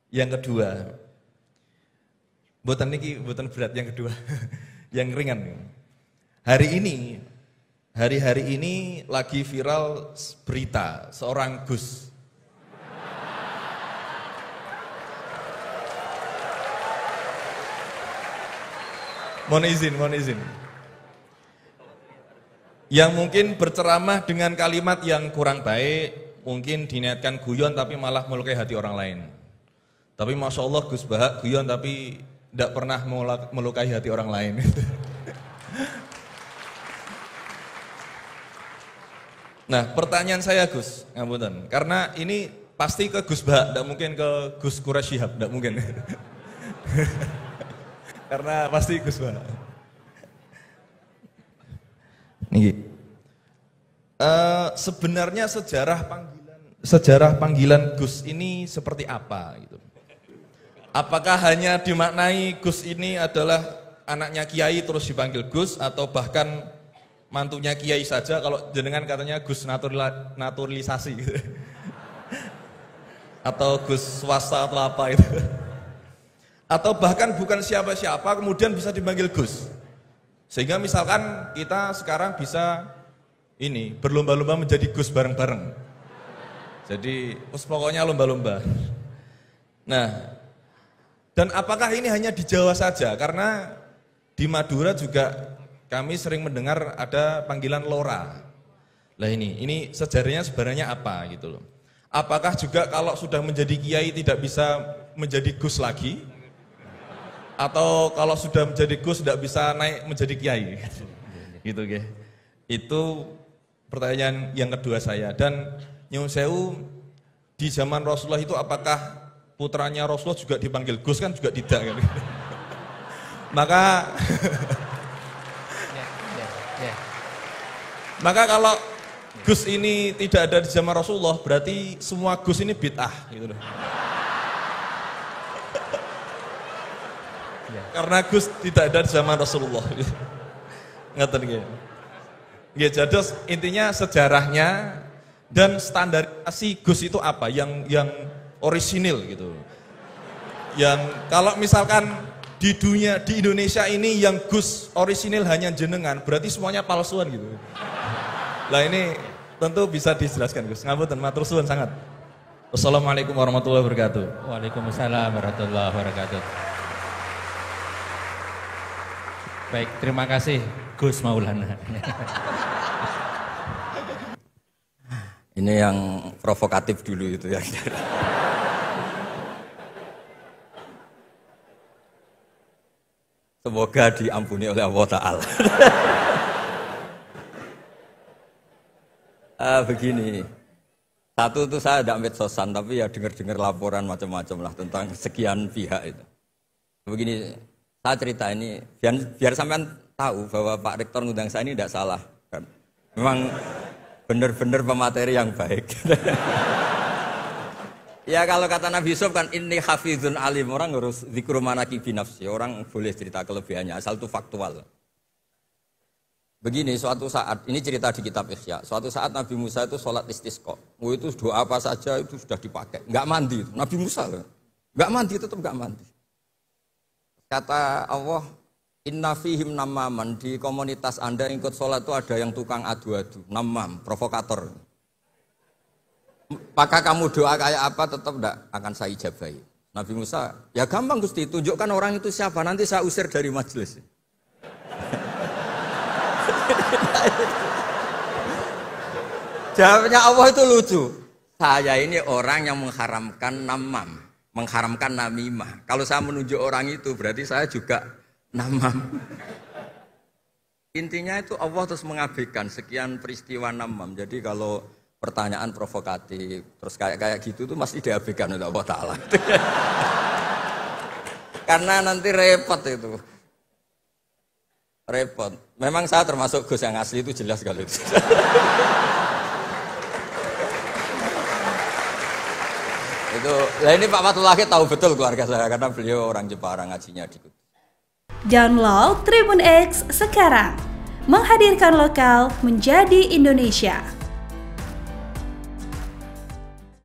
Yang kedua, buatan berat yang kedua, yang ringan. Hari-hari ini lagi viral berita seorang Gus. Mohon izin. Yang mungkin berceramah dengan kalimat yang kurang baik, mungkin diniatkan guyon tapi malah melukai hati orang lain. Tapi Masya Allah Gus Bahak guyon tapi tidak pernah melukai hati orang lain. Nah pertanyaan saya Gus, ngapunten, karena ini pasti ke Gus Bahak, tidak mungkin ke Gus Quraisy Shihab, tidak mungkin. Karena pasti Gus Bahak. Sebenarnya sejarah panggilan Gus ini seperti apa gitu? Apakah hanya dimaknai Gus ini adalah anaknya Kiai terus dipanggil Gus, atau bahkan mantunya Kiai saja, kalau jenengan katanya Gus naturalisasi gitu. Atau Gus swasta atau apa itu. Atau bahkan bukan siapa-siapa kemudian bisa dipanggil Gus. Sehingga misalkan kita sekarang bisa berlomba-lomba menjadi Gus bareng-bareng. Jadi pokoknya lomba-lomba. Nah, dan apakah ini hanya di Jawa saja? Karena di Madura juga kami sering mendengar ada panggilan Lora. Lah ini sejarahnya sebenarnya apa gitu loh. Apakah juga kalau sudah menjadi kiai tidak bisa menjadi Gus lagi? Atau kalau sudah menjadi Gus tidak bisa naik menjadi kiai? Gitu ya. Itu pertanyaan yang kedua saya. Dan nyuwun sewu, di zaman Rasulullah itu apakah putranya Rasulullah juga dipanggil Gus? Kan juga tidak kan. Maka kalau Gus ini tidak ada di zaman Rasulullah, berarti semua Gus ini bid'ah gitu loh. Karena Gus tidak ada di zaman Rasulullah. Ngeten nggih. Nggih, jadi intinya sejarahnya dan standarisasi Gus itu apa yang orisinil gitu. Yang kalau misalkan di Indonesia ini yang Gus orisinil hanya jenengan, berarti semuanya palsuan gitu. Lah ini tentu bisa dijelaskan Gus. Ngapunten, matur suwun sangat. Wassalamualaikum warahmatullahi wabarakatuh. Waalaikumsalam warahmatullahi wabarakatuh. Baik, terima kasih Gus Maulana. Ini yang provokatif dulu itu ya. Semoga diampuni oleh Allah Ta'ala. Begini, satu itu saya tidak medsosan, tapi ya dengar-dengar laporan macam-macam lah tentang sekian pihak itu. Begini, saya cerita ini biar sampean tahu bahwa Pak Rektor ngundang saya ini tidak salah. Kan? Memang benar-benar pemateri yang baik. Ya kalau kata Nabi Yusuf kan ini hafizun alim, orang harus zikru manaki binafsi, orang boleh cerita kelebihannya asal itu faktual. Begini, suatu saat, ini cerita di kitab Ihya, suatu saat Nabi Musa itu sholat istisqa. Itu doa apa saja itu sudah dipakai, nggak mandi. Nabi Musa nggak mandi, tetap nggak mandi. Kata Allah, inna fihim namaman, di komunitas Anda yang ikut sholat itu ada yang tukang adu-adu, namam, provokator. Maka kamu doa kayak apa tetap tidak akan saya ijabahi. Nabi Musa, ya gampang Gusti, tunjukkan orang itu siapa, nanti saya usir dari majelis. Jawabnya Allah itu lucu. Saya ini orang yang mengharamkan namam, mengharamkan namimah. Kalau saya menunjuk orang itu berarti saya juga namam. Intinya itu Allah terus mengabaikan sekian peristiwa namam. Jadi kalau pertanyaan provokatif terus kayak gitu tuh mesti diabaikan oleh Allah Ta'ala. Karena nanti repot itu. Repot. Memang saya termasuk Gus yang asli itu jelas kalau itu. Lah ini Pak Fatullah tahu betul keluarga saya karena beliau orang Jepara, ngajinya di Kudus. Download Tribun X sekarang. Menghadirkan lokal menjadi Indonesia.